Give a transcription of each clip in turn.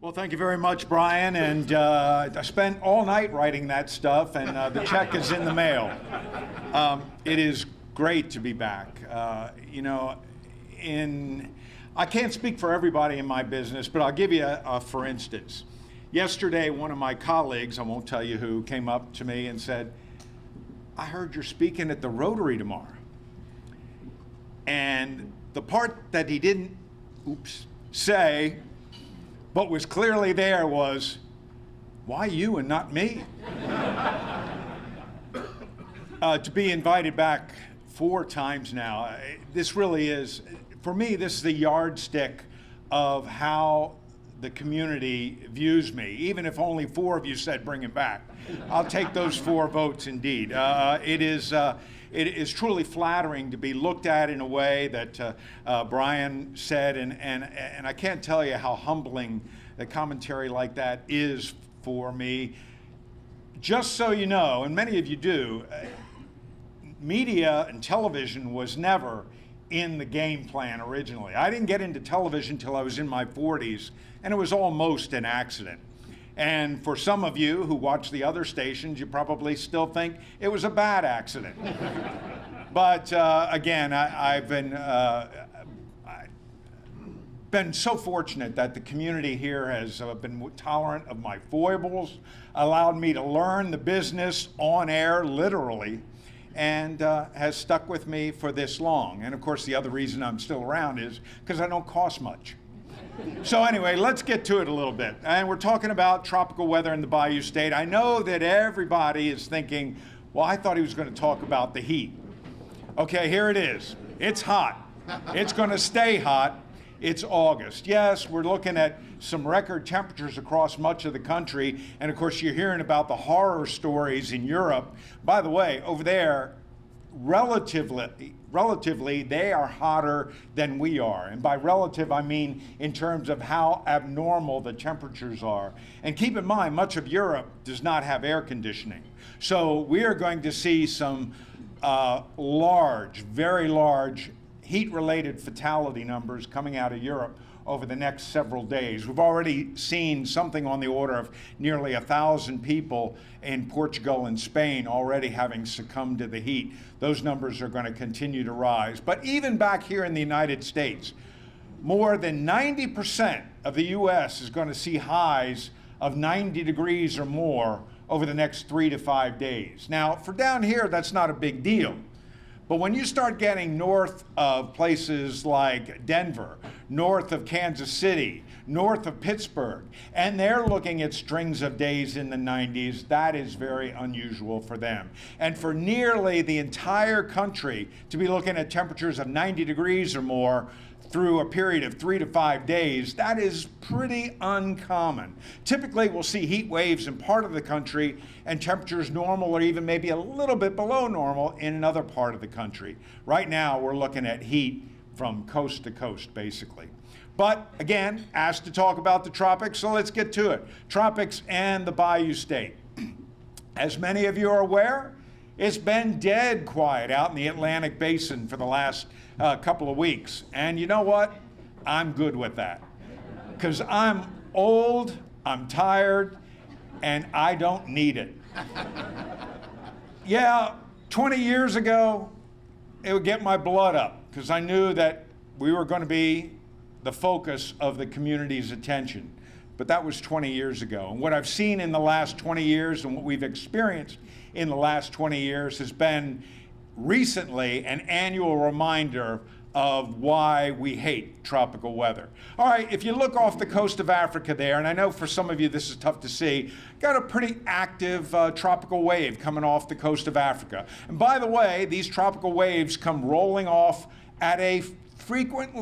Well, thank you very much, Brian. And I spent all night writing that stuff, and the check is in the mail. It is great to be back. I can't speak for everybody in my business, but I'll give you a for instance. Yesterday, one of my colleagues, I won't tell you who, came up to me and said, "I heard you're speaking at the Rotary tomorrow." And the part that he didn't, say, but was clearly there was, "Why you and not me?" To be invited back 4 times now, this really is, for me, this is the yardstick of how the community views me. Even if only 4 of you said bring him back, I'll take those 4 votes indeed. It is truly flattering to be looked at in a way that Brian said, and I can't tell you how humbling a commentary like that is for me. Just so you know, and many of you do, media and television was never in the game plan originally. I didn't get into television till I was in my 40s, and it was almost an accident. And for some of you who watch the other stations, you probably still think it was a bad accident. But again, I've been so fortunate that the community here has been tolerant of my foibles, allowed me to learn the business on air, literally, and has stuck with me for this long. And of course, the other reason I'm still around is because I don't cost much. So anyway, let's get to it a little bit. And we're talking about tropical weather in the Bayou State. I know that everybody is thinking, well, I thought he was going to talk about the heat. Okay, here it is. It's hot. It's going to stay hot. It's August. Yes, we're looking at some record temperatures across much of the country. And of course, you're hearing about the horror stories in Europe. By the way, over there, relatively, they are hotter than we are. And by relative, I mean in terms of how abnormal the temperatures are. And keep in mind, much of Europe does not have air conditioning. So we are going to see some very large heat-related fatality numbers coming out of Europe over the next several days. We've already seen something on the order of nearly 1,000 people in Portugal and Spain already having succumbed to the heat. Those numbers are going to continue to rise. But even back here in the United States, more than 90% of the U.S. is going to see highs of 90 degrees or more over the next 3 to 5 days. Now, for down here, that's not a big deal. But when you start getting north of places like Denver, north of Kansas City, north of Pittsburgh, and they're looking at strings of days in the 90s, that is very unusual for them. And for nearly the entire country to be looking at temperatures of 90 degrees or more through a period of 3 to 5 days, that is pretty uncommon. Typically, we'll see heat waves in part of the country and temperatures normal or even maybe a little bit below normal in another part of the country. Right now, we're looking at heat from coast to coast, basically. But again, asked to talk about the tropics, so let's get to it. Tropics and the Bayou State. As many of you are aware, it's been dead quiet out in the Atlantic Basin for the last couple of weeks. And you know what? I'm good with that. Because I'm old, I'm tired, and I don't need it. Yeah, 20 years ago, it would get my blood up because I knew that we were going to be the focus of the community's attention. But that was 20 years ago. And what I've seen in the last 20 years and what we've experienced in the last 20 years has been recently an annual reminder of why we hate tropical weather. All right, if you look off the coast of Africa there, and I know for some of you this is tough to see, got a pretty active tropical wave coming off the coast of Africa. And by the way, these tropical waves come rolling off at a frequent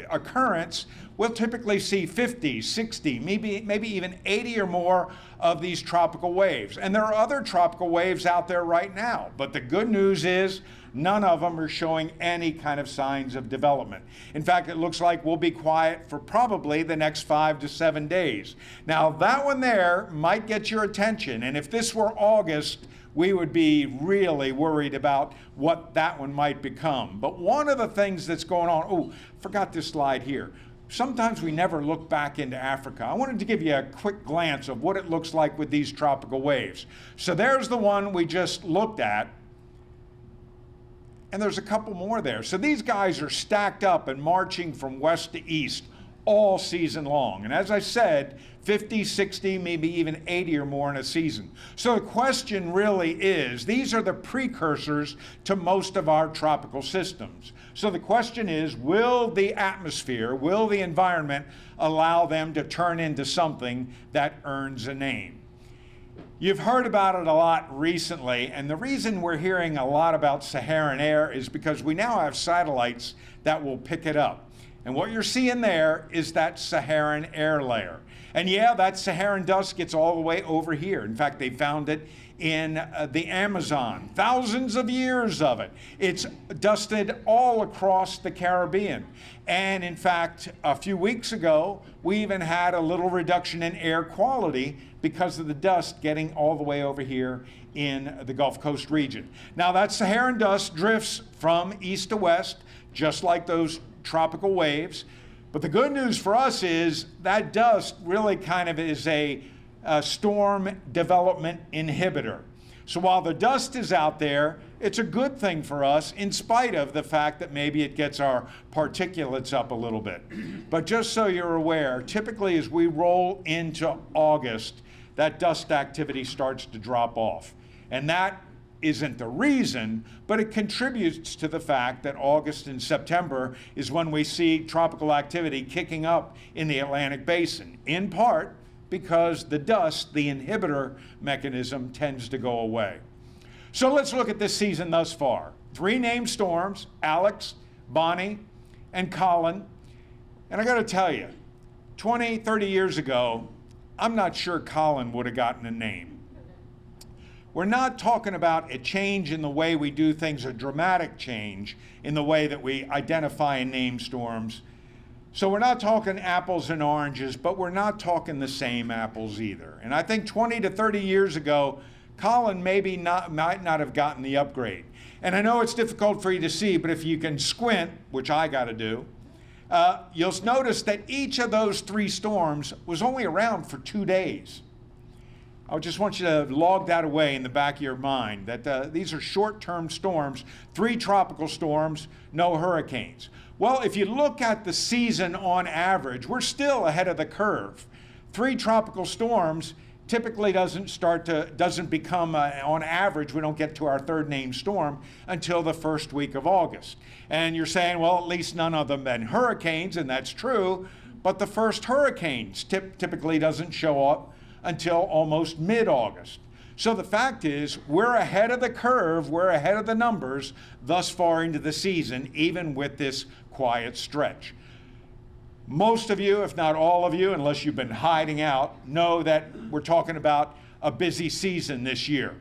occurrence. We'll typically see 50, 60, maybe even 80 or more of these tropical waves. And there are other tropical waves out there right now. But the good news is none of them are showing any kind of signs of development. In fact, it looks like we'll be quiet for probably the next 5 to 7 days. Now, that one there might get your attention. And if this were August, we would be really worried about what that one might become. But one of the things that's going on, forgot this slide here. sometimes we never look back into Africa. I wanted to give you a quick glance of what it looks like with these tropical waves. So there's the one we just looked at, and there's a couple more there. So these guys are stacked up and marching from west to east all season long. And as I said, 50, 60, maybe even 80 or more in a season. So the question really is, these are the precursors to most of our tropical systems. So the question is, will the atmosphere, will the environment allow them to turn into something that earns a name? You've heard about it a lot recently, and the reason we're hearing a lot about Saharan air is because we now have satellites that will pick it up. And what you're seeing there is that Saharan air layer. And yeah, that Saharan dust gets all the way over here. In fact, they found it in the Amazon, thousands of years of it. It's dusted all across the Caribbean. And in fact, a few weeks ago, we even had a little reduction in air quality because of the dust getting all the way over here in the Gulf Coast region. Now, that Saharan dust drifts from east to west, just like those tropical waves. But the good news for us is that dust really kind of is a storm development inhibitor. So while the dust is out there, it's a good thing for us in spite of the fact that maybe it gets our particulates up a little bit. But just so you're aware, typically as we roll into August, that dust activity starts to drop off. And that isn't the reason, but it contributes to the fact that August and September is when we see tropical activity kicking up in the Atlantic basin, in part because the dust, the inhibitor mechanism, tends to go away. So let's look at this season thus far. 3 named storms, Alex, Bonnie, and Colin. And I gotta tell you, 20, 30 years ago, I'm not sure Colin would have gotten a name. We're not talking about a change in the way we do things, a dramatic change in the way that we identify and name storms. So we're not talking apples and oranges, but we're not talking the same apples either. And I think 20 to 30 years ago, Colin might not have gotten the upgrade. And I know it's difficult for you to see, but if you can squint, which I got to do, you'll notice that each of those 3 storms was only around for 2 days. I just want you to log that away in the back of your mind, that these are short-term storms, 3 tropical storms, no hurricanes. Well, if you look at the season on average, we're still ahead of the curve. 3 tropical storms typically doesn't become, on average, we don't get to our 3rd named storm until the 1st week of August. And you're saying, well, at least none of them been hurricanes, and that's true, but the first hurricanes typically doesn't show up until almost mid-August. So the fact is, we're ahead of the curve, we're ahead of the numbers thus far into the season, even with this quiet stretch. Most of you, if not all of you, unless you've been hiding out, know that we're talking about a busy season this year.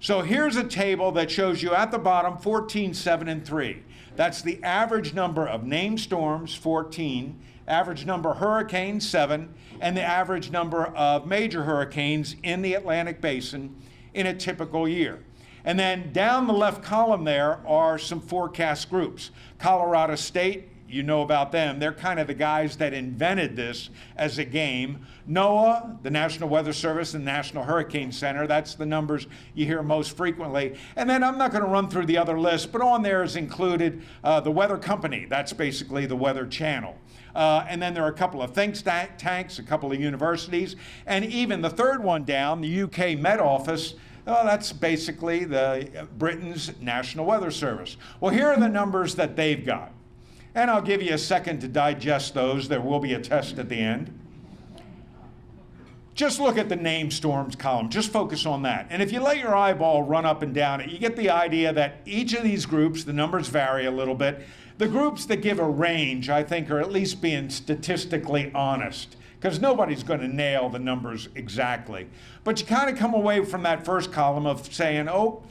So here's a table that shows you at the bottom 14, 7, and 3. That's the average number of named storms, 14, average number of hurricanes, 7, and the average number of major hurricanes in the Atlantic basin in a typical year. And then down the left column there are some forecast groups. Colorado State, you know about them. They're kind of the guys that invented this as a game. NOAA, the National Weather Service, and National Hurricane Center, that's the numbers you hear most frequently. And then I'm not going to run through the other list, but on there is included the Weather Company. That's basically the Weather Channel. And then there are a couple of think tanks, a couple of universities, and even the 3rd one down, the UK Met Office, that's basically Britain's National Weather Service. Well, here are the numbers that they've got. And I'll give you a second to digest those. There will be a test at the end. Just look at the named storms column. Just focus on that. And if you let your eyeball run up and down it, you get the idea that each of these groups, the numbers vary a little bit. The groups that give a range, I think, are at least being statistically honest, because nobody's going to nail the numbers exactly. But you kind of come away from that first column of saying, oh,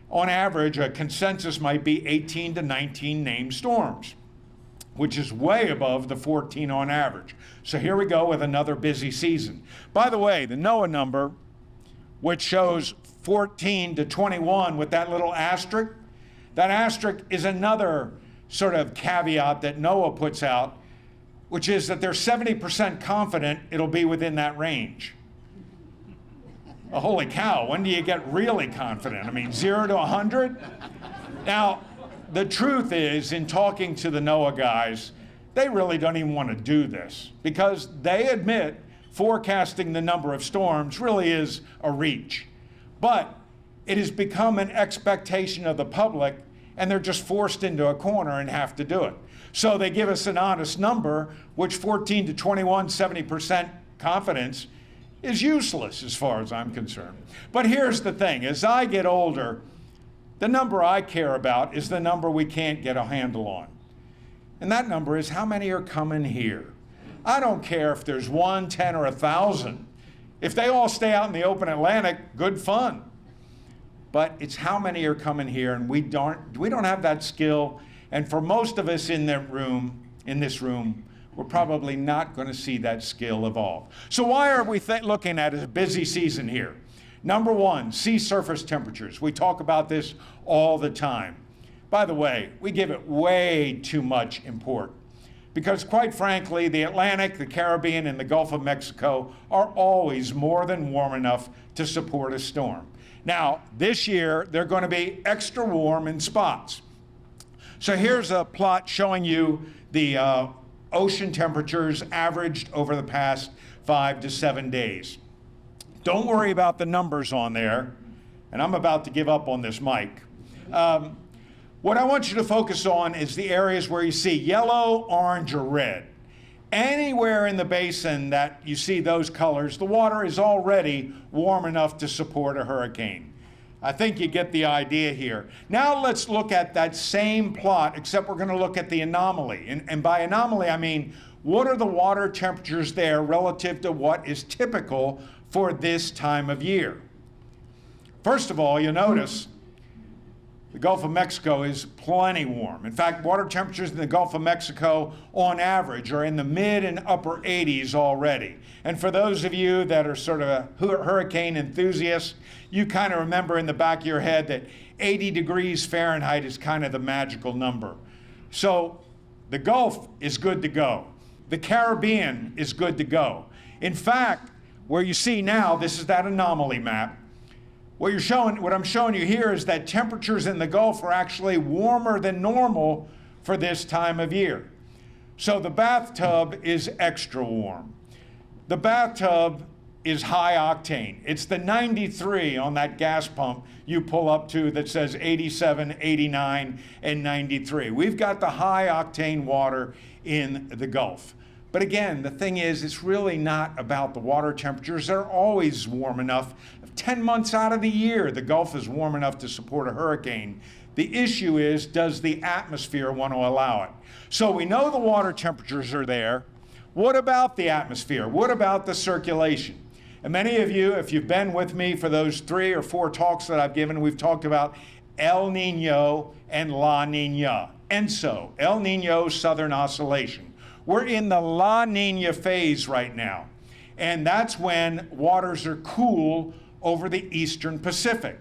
on average, a consensus might be 18 to 19 named storms, which is way above the 14 on average. So here we go with another busy season. By the way, the NOAA number, which shows 14 to 21 with that little asterisk, that asterisk is another sort of caveat that NOAA puts out. which is that they're 70% confident it'll be within that range. Well, holy cow, when do you get really confident? I mean, 0 to 100? Now, the truth is, in talking to the NOAA guys, they really don't even want to do this because they admit forecasting the number of storms really is a reach. But it has become an expectation of the public, and they're just forced into a corner and have to do it. So they give us an honest number, which 14 to 21, 70% confidence is useless as far as I'm concerned. But here's the thing, as I get older, the number I care about is the number we can't get a handle on. And that number is how many are coming here. I don't care if there's 1, 10, or 1,000. If they all stay out in the open Atlantic, good fun. But it's how many are coming here, and we don't have that skill. And for most of us in this room, we're probably not going to see that skill evolve. So why are we looking at a busy season here? Number one, sea surface temperatures. We talk about this all the time. By the way, we give it way too much import because, quite frankly, the Atlantic, the Caribbean, and the Gulf of Mexico are always more than warm enough to support a storm. Now, this year, they're going to be extra warm in spots. So here's a plot showing you the ocean temperatures averaged over the past 5 to 7 days. Don't worry about the numbers on there, and I'm about to give up on this mic. What I want you to focus on is the areas where you see yellow, orange, or red. Anywhere in the basin that you see those colors, the water is already warm enough to support a hurricane. I think you get the idea here. Now let's look at that same plot, except we're going to look at the anomaly. And by anomaly, I mean, what are the water temperatures there relative to what is typical for this time of year? First of all, you'll notice the Gulf of Mexico is plenty warm. In fact, water temperatures in the Gulf of Mexico on average are in the mid and upper 80s already. And for those of you that are sort of hurricane enthusiasts, you kind of remember in the back of your head that 80 degrees Fahrenheit is kind of the magical number. So the Gulf is good to go. The Caribbean is good to go. In fact, where you see now, this is that anomaly map. What I'm showing you here is that temperatures in the Gulf are actually warmer than normal for this time of year. So the bathtub is extra warm. The bathtub is high octane. It's the 93 on that gas pump you pull up to that says 87, 89, and 93. We've got the high octane water in the Gulf. But again, the thing is, it's really not about the water temperatures. They're always warm enough. 10 months out of the year, the Gulf is warm enough to support a hurricane. The issue is, does the atmosphere want to allow it? So we know the water temperatures are there. What about the atmosphere? What about the circulation? And many of you, if you've been with me for those 3 or 4 talks that I've given, we've talked about El Nino and La Nina. ENSO, El Nino Southern Oscillation. We're in the La Nina phase right now. And that's when waters are cool over the eastern Pacific.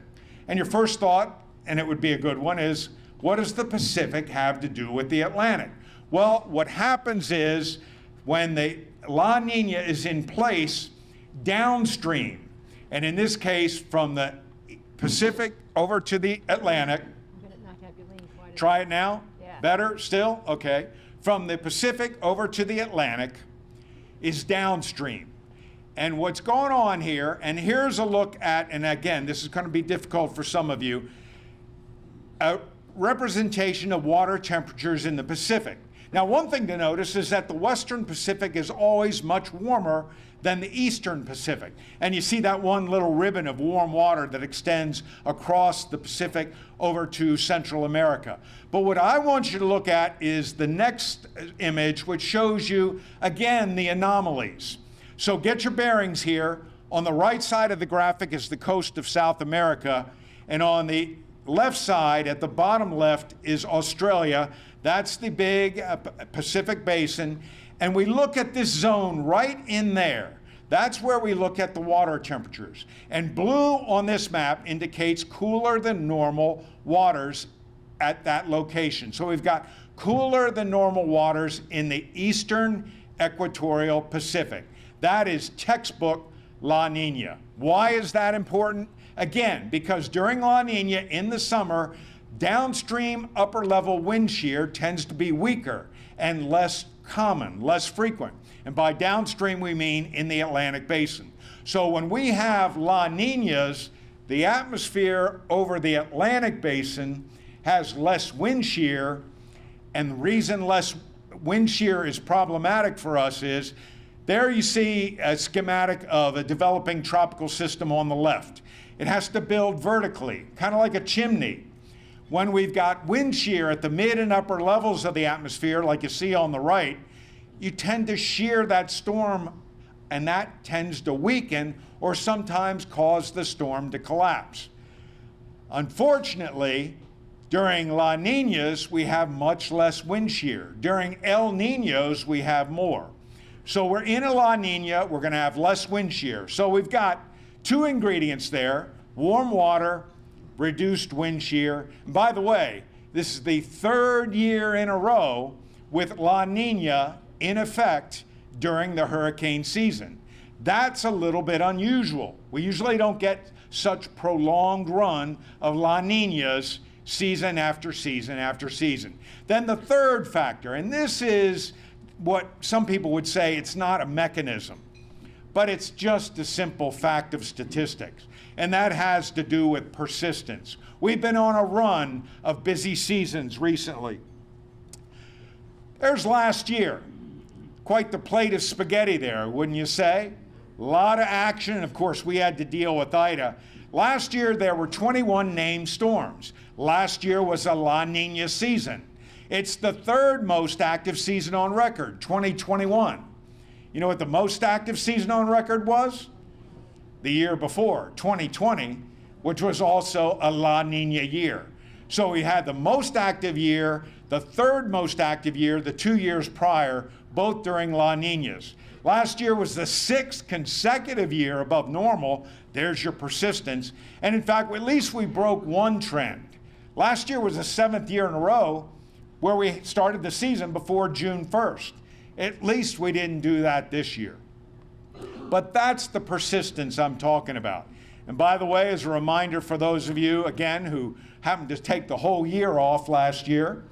And your first thought, and it would be a good one, is what does the Pacific have to do with the Atlantic? Well, what happens is when the La Nina is in place downstream, and in this case from the Pacific over to the Atlantic. Try it now? Yeah. Better still? Okay. From the Pacific over to the Atlantic is downstream. And what's going on here, and here's a look at, and again, this is going to be difficult for some of you, a representation of water temperatures in the Pacific. Now, one thing to notice is that the Western Pacific is always much warmer than the Eastern Pacific. And you see that one little ribbon of warm water that extends across the Pacific over to Central America. But what I want you to look at is the next image, which shows you, again, the anomalies. So get your bearings here. On the right side of the graphic is the coast of South America, and on the left side, at the bottom left, is Australia. That's the big Pacific Basin. And we look at this zone right in there. That's where we look at the water temperatures. And blue on this map indicates cooler than normal waters at that location. So we've got cooler than normal waters in the eastern equatorial Pacific. That is textbook La Nina. Why is that important? Again, because during La Nina in the summer, downstream upper level wind shear tends to be weaker and less common, less frequent. And by downstream, we mean in the Atlantic basin. So when we have La Ninas, the atmosphere over the Atlantic basin has less wind shear, and the reason less wind shear is problematic for us is there you see a schematic of a developing tropical system on the left. It has to build vertically, kind of like a chimney. When we've got wind shear at the mid and upper levels of the atmosphere, like you see on the right, you tend to shear that storm, and that tends to weaken or sometimes cause the storm to collapse. Unfortunately, during La Ninas, we have much less wind shear. During El Ninos, we have more. So we're in a La Nina, we're going to have less wind shear. So we've got two ingredients there: warm water, reduced wind shear. And by the way, this is the third year in a row with La Nina in effect during the hurricane season. That's a little bit unusual. We usually don't get such prolonged run of La Ninas season after season after season. Then the third factor, and this is what some people would say it's not a mechanism, but it's just a simple fact of statistics, and that has to do with persistence. We've been on a run of busy seasons recently. There's last year. Quite the plate of spaghetti there, wouldn't you say? A lot of action, and of course we had to deal with Ida. Last year there were 21 named storms. Last year was a La Nina season. It's the third most active season on record, 2021. You know what the most active season on record was? The year before, 2020, which was also a La Nina year. So we had the most active year, the third most active year, the 2 years prior, both during La Ninas. Last year was the sixth consecutive year above normal. There's your persistence. And in fact, at least we broke one trend. Last year was the seventh year in a row where we started the season before June 1st. At least we didn't do that this year. But that's the persistence I'm talking about. And by the way, as a reminder for those of you, again, who happened to take the whole year off last year,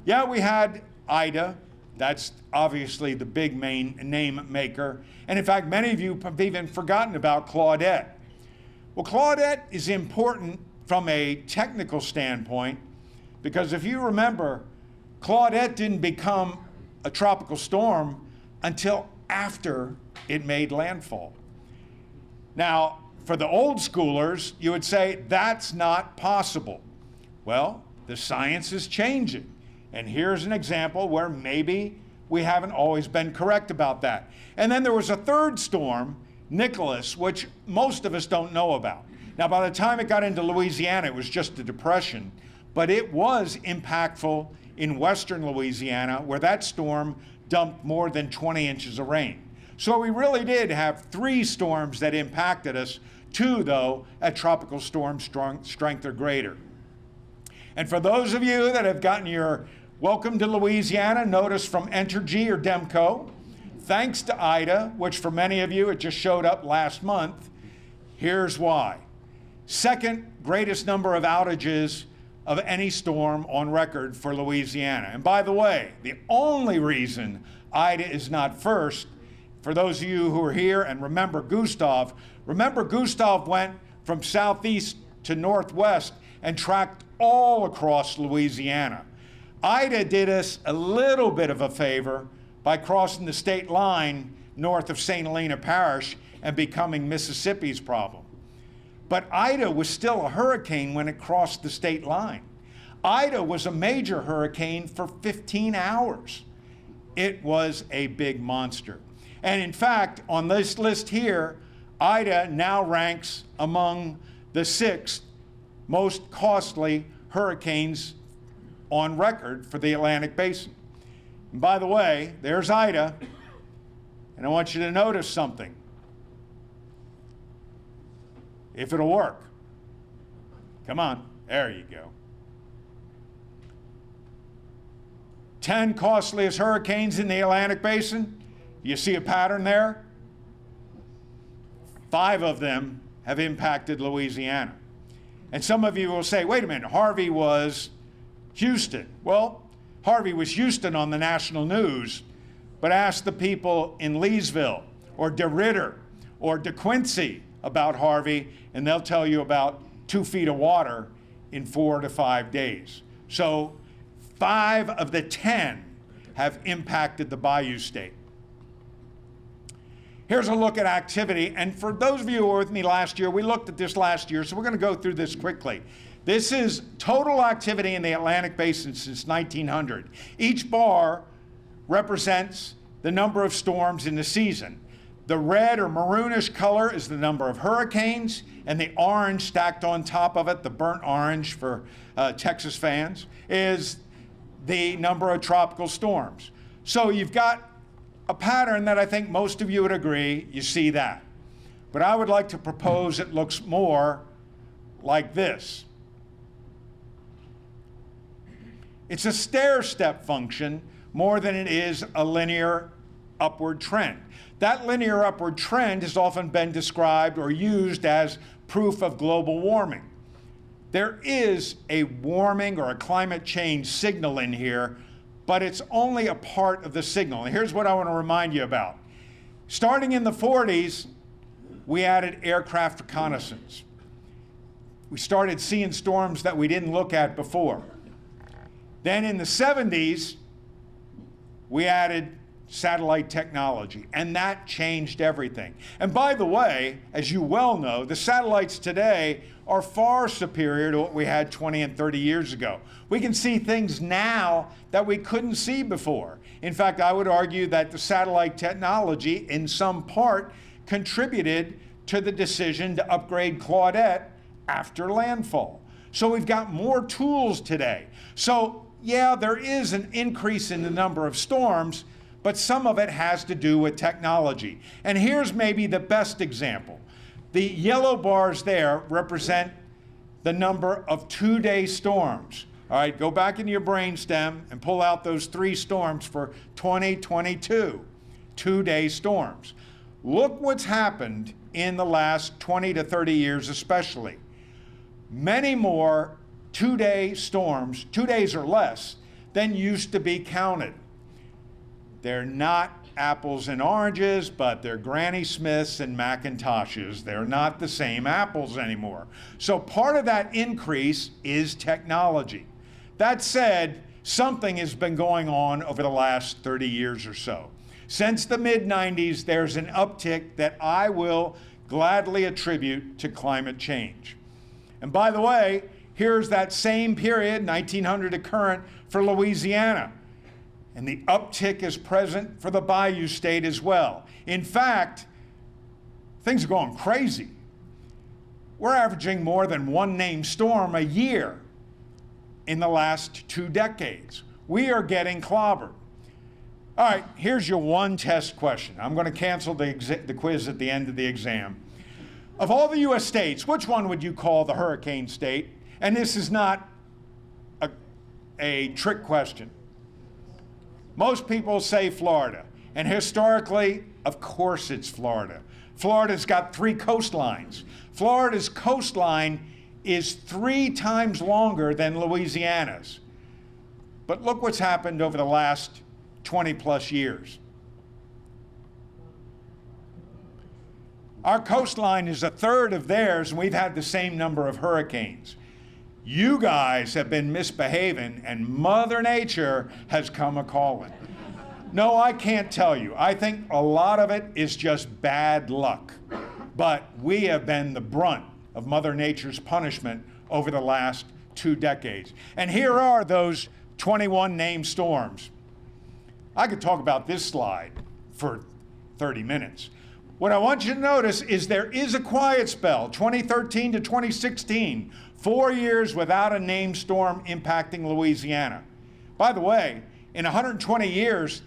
yeah, we had Ida. That's obviously the big main name maker. And in fact, many of you have even forgotten about Claudette. Well, Claudette is important from a technical standpoint because if you remember, Claudette didn't become a tropical storm until after it made landfall. Now, for the old schoolers, you would say that's not possible. Well, the science is changing. And here's an example where maybe we haven't always been correct about that. And then there was a third storm, Nicholas, which most of us don't know about. Now, by the time it got into Louisiana, it was just a depression, but it was impactful in western Louisiana, where that storm dumped more than 20 inches of rain. So we really did have three storms that impacted us, two, though, at tropical storm strength or greater. And for those of you that have gotten your Welcome to Louisiana notice from Entergy or Demco, thanks to Ida, which for many of you, it just showed up last month, here's why. Second greatest number of outages of any storm on record for Louisiana. And by the way, the only reason Ida is not first, for those of you who are here and remember Gustav went from southeast to northwest and tracked all across Louisiana. Ida did us a little bit of a favor by crossing the state line north of St. Helena Parish and becoming Mississippi's problem. But Ida was still a hurricane when it crossed the state line. Ida was a major hurricane for 15 hours. It was a big monster. And in fact, on this list here, Ida now ranks among the 6 most costly hurricanes on record for the Atlantic Basin. And by the way, there's Ida, and I want you to notice something. If it'll work. Come on, there you go. 10 costliest hurricanes in the Atlantic Basin. You see a pattern there? 5 of them have impacted Louisiana. And some of you will say, wait a minute, Harvey was Houston. Well, Harvey was Houston on the national news, but ask the people in Leesville or DeRidder or DeQuincy about Harvey, and they'll tell you about 2 feet of water in 4 to 5 days. So 5 of the 10 have impacted the Bayou State. Here's a look at activity, and for those of you who were with me last year, we looked at this last year, so we're going to go through this quickly. This is total activity in the Atlantic Basin since 1900. Each bar represents the number of storms in the season. The red or maroonish color is the number of hurricanes, and the orange stacked on top of it, the burnt orange for Texas fans, is the number of tropical storms. So you've got a pattern that I think most of you would agree, you see that. But I would like to propose it looks more like this. It's a stair-step function more than it is a linear upward trend. That linear upward trend has often been described or used as proof of global warming. There is a warming or a climate change signal in here, but it's only a part of the signal. And here's what I want to remind you about. Starting in the 40s, we added aircraft reconnaissance. We started seeing storms that we didn't look at before. Then in the 70s, we added satellite technology, and that changed everything. And by the way, as you well know, the satellites today are far superior to what we had 20 and 30 years ago. We can see things now that we couldn't see before. In fact, I would argue that the satellite technology, in some part, contributed to the decision to upgrade Claudette after landfall. So we've got more tools today. So yeah, there is an increase in the number of storms, but some of it has to do with technology. And here's maybe the best example. The yellow bars there represent the number of 2-day storms. All right, go back into your brainstem and pull out those 3 storms for 2022, 2-day storms. Look what's happened in the last 20 to 30 years especially. Many more 2-day storms, 2 days or less, than used to be counted. They're not apples and oranges, but they're Granny Smiths and Macintoshes. They're not the same apples anymore. So part of that increase is technology. That said, something has been going on over the last 30 years or so. Since the mid-90s, there's an uptick that I will gladly attribute to climate change. And by the way, here's that same period, 1900 to current, for Louisiana. And the uptick is present for the Bayou State as well. In fact, things are going crazy. We're averaging more than 1 named storm a year in the last 2 decades. We are getting clobbered. All right, here's your one test question. I'm going to cancel the quiz at the end of the exam. Of all the U.S. states, which one would you call the hurricane state? And this is not a trick question. Most people say Florida, and historically, of course it's Florida. Florida's got 3 coastlines. Florida's coastline is 3 times longer than Louisiana's. But look what's happened over the last 20 plus years. Our coastline is 1/3 of theirs, and we've had the same number of hurricanes. You guys have been misbehaving, and Mother Nature has come a-calling. No, I can't tell you. I think a lot of it is just bad luck. But we have been the brunt of Mother Nature's punishment over the last 2 decades. And here are those 21 named storms. I could talk about this slide for 30 minutes. What I want you to notice is there is a quiet spell, 2013 to 2016, 4 years without a named storm impacting Louisiana. By the way, in 120 years,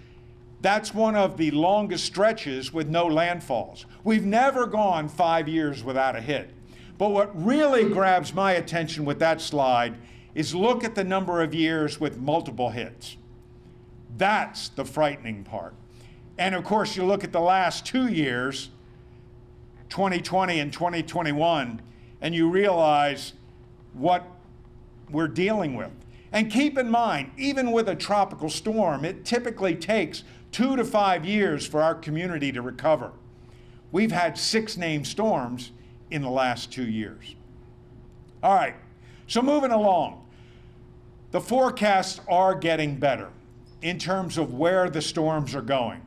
that's one of the longest stretches with no landfalls. We've never gone 5 years without a hit. But what really grabs my attention with that slide is look at the number of years with multiple hits. That's the frightening part. And of course, you look at the last 2 years, 2020 and 2021, and you realize what we're dealing with. And keep in mind, even with a tropical storm, it typically takes 2 to 5 years for our community to recover. We've had 6 named storms in the last 2 years. All right, so moving along. The forecasts are getting better in terms of where the storms are going,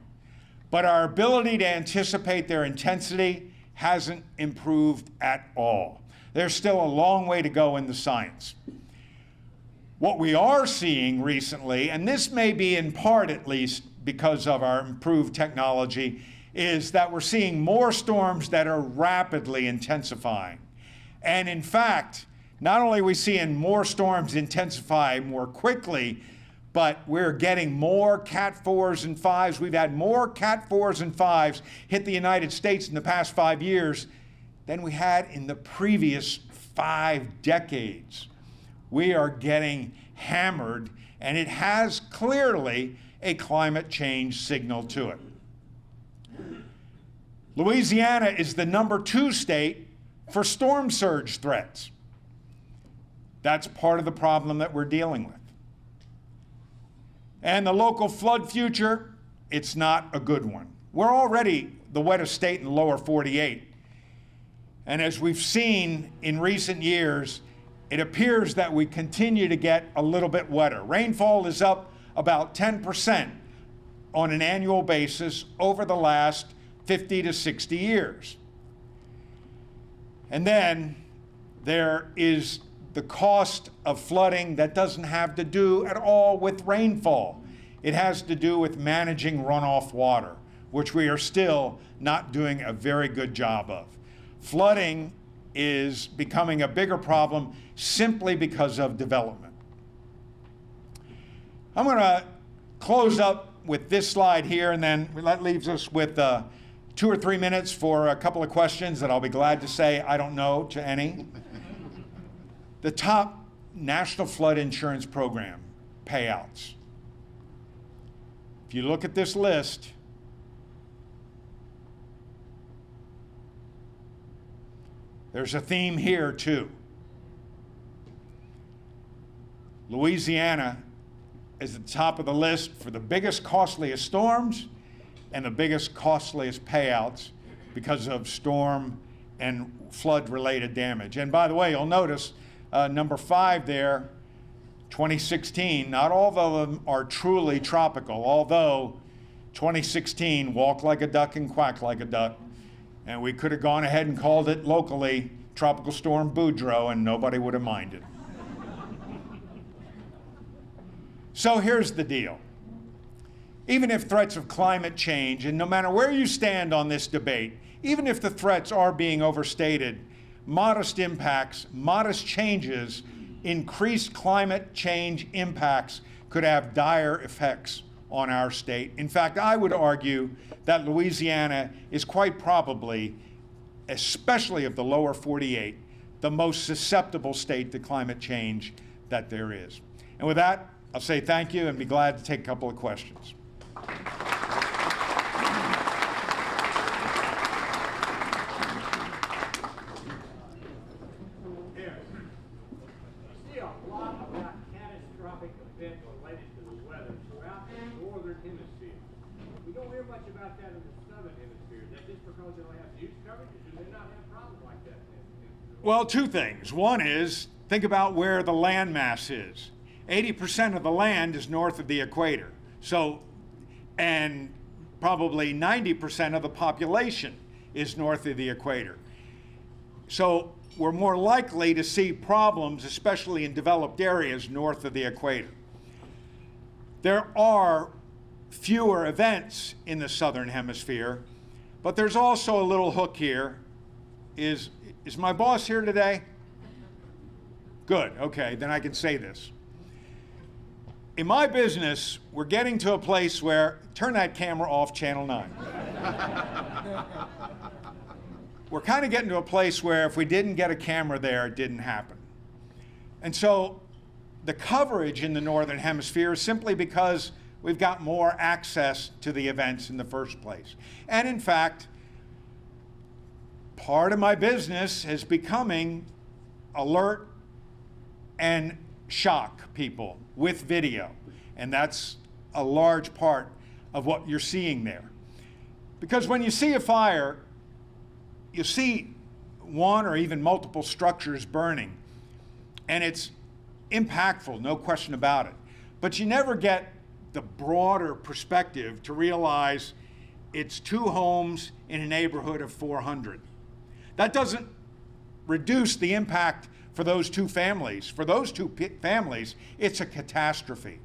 but our ability to anticipate their intensity hasn't improved at all. There's still a long way to go in the science. What we are seeing recently, and this may be in part at least because of our improved technology, is that we're seeing more storms that are rapidly intensifying. And in fact, not only are we seeing more storms intensify more quickly, but we're getting more Cat 4s and 5s. We've had more Cat 4s and 5s hit the United States in the past 5 years than we had in the previous 5 decades. We are getting hammered, and it has clearly a climate change signal to it. Louisiana is the number 2 state for storm surge threats. That's part of the problem that we're dealing with. And the local flood future, it's not a good one. We're already the wettest state in the lower 48. And as we've seen in recent years, it appears that we continue to get a little bit wetter. Rainfall is up about 10% on an annual basis over the last 50 to 60 years. And then there is the cost of flooding that doesn't have to do at all with rainfall. It has to do with managing runoff water, which we are still not doing a very good job of. Flooding is becoming a bigger problem simply because of development. I'm going to close up with this slide here, and then that leaves us with 2 or 3 minutes for a couple of questions that I'll be glad to say I don't know to any. The top National Flood Insurance Program payouts. If you look at this list, there's a theme here too. Louisiana is at the top of the list for the biggest, costliest storms and the biggest, costliest payouts because of storm and flood-related damage. And by the way, you'll notice number 5 there, 2016, not all of them are truly tropical, although 2016, walk like a duck and quack like a duck. And we could have gone ahead and called it locally Tropical Storm Boudreaux, and nobody would have minded. So here's the deal. Even if threats of climate change, and no matter where you stand on this debate, even if the threats are being overstated, modest impacts, modest changes, increased climate change impacts could have dire effects on our state. In fact, I would argue that Louisiana is quite probably, especially of the lower 48, the most susceptible state to climate change that there is. And with that, I'll say thank you and be glad to take a couple of questions. Well, 2 things. One is, think about where the land mass is. 80% of the land is north of the equator. So, and probably 90% of the population is north of the equator. So we're more likely to see problems, especially in developed areas north of the equator. There are fewer events in the southern hemisphere, but there's also a little hook here. Is my boss here today? Good, okay, then I can say this. In my business, we're getting to a place where, turn that camera off, Channel 9. We're kind of getting to a place where if we didn't get a camera there, it didn't happen. And so the coverage in the northern hemisphere is simply because we've got more access to the events in the first place. And in fact, part of my business is becoming alert and shock people with video. And that's a large part of what you're seeing there. Because when you see a fire, you see one or even multiple structures burning, and it's impactful, no question about it. But you never get the broader perspective to realize it's 2 homes in a neighborhood of 400. That doesn't reduce the impact for those 2 families. For those 2 families, it's a catastrophe.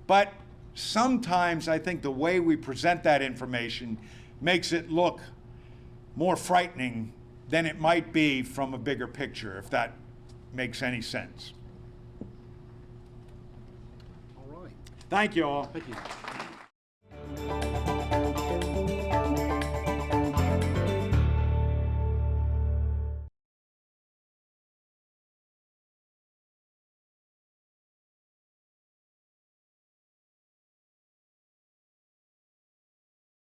But sometimes I think the way we present that information makes it look more frightening than it might be from a bigger picture, if that makes any sense. All right. Thank you all. Thank you.